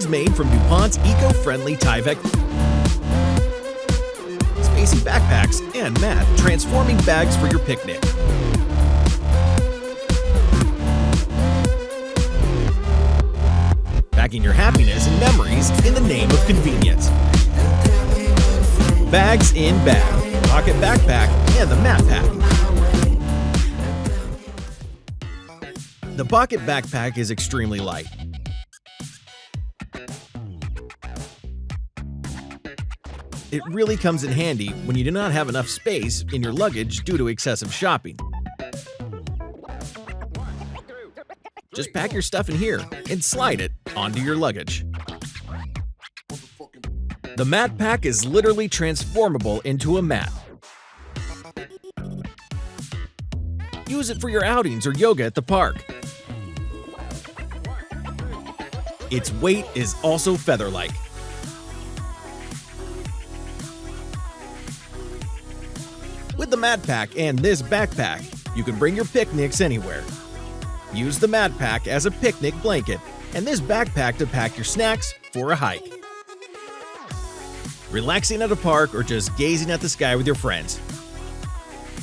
One's made from DuPont's eco-friendly Tyvek spacey backpacks and matte transforming bags for your picnic. Packing your happiness and memories in the name of convenience. Bags in Bag, Pocket Backpack, and the Matte Pack. The Pocket Backpack is extremely light. It really comes in handy when you do not have enough space in your luggage due to excessive shopping. Just pack your stuff in here and slide it onto your luggage. The Matte Pack is literally transformable into a mat. Use it for your outings or yoga at the park. Its weight is also feather-like. With the Matte Pack and this backpack, you can bring your picnics anywhere. Use the Matte Pack as a picnic blanket and this backpack to pack your snacks for a hike. Relaxing at a park or just gazing at the sky with your friends.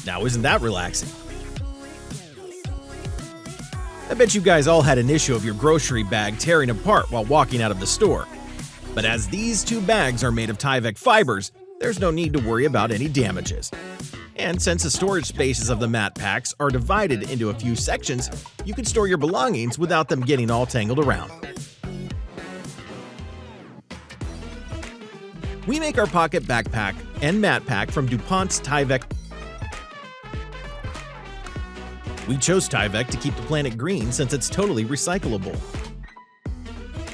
Now, isn't that relaxing? I bet you guys all had an issue of your grocery bag tearing apart while walking out of the store. But as these two bags are made of Tyvek fibers, there's no need to worry about any damages. And since the storage spaces of the Matte Packs are divided into a few sections, you can store your belongings without them getting all tangled around. We make our Pocket Backpack and Matte Pack from DuPont's Tyvek. We chose Tyvek to keep the planet green since it's totally recyclable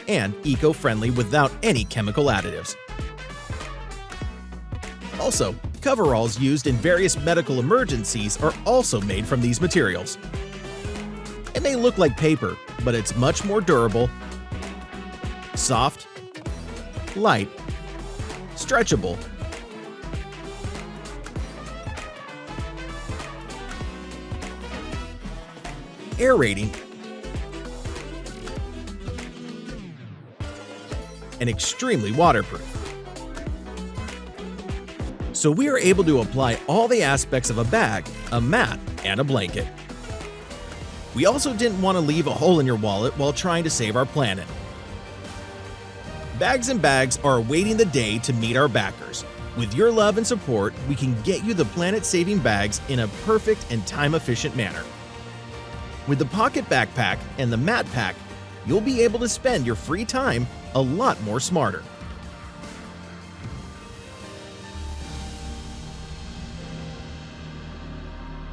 and eco-friendly without any chemical additives. Also, coveralls used in various medical emergencies are also made from these materials. It may look like paper, but it's much more durable, soft, light, stretchable, aerating, and extremely waterproof. So we are able to apply all the aspects of a bag, a mat, and a blanket. We also didn't want to leave a hole in your wallet while trying to save our planet. Bags and Bags are awaiting the day to meet our backers. With your love and support, we can get you the planet-saving bags in a perfect and time-efficient manner. With the Pocket Backpack and the Matte Pack, you'll be able to spend your free time a lot more smarter.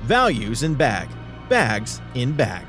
Values in Bag, Bags in Bag.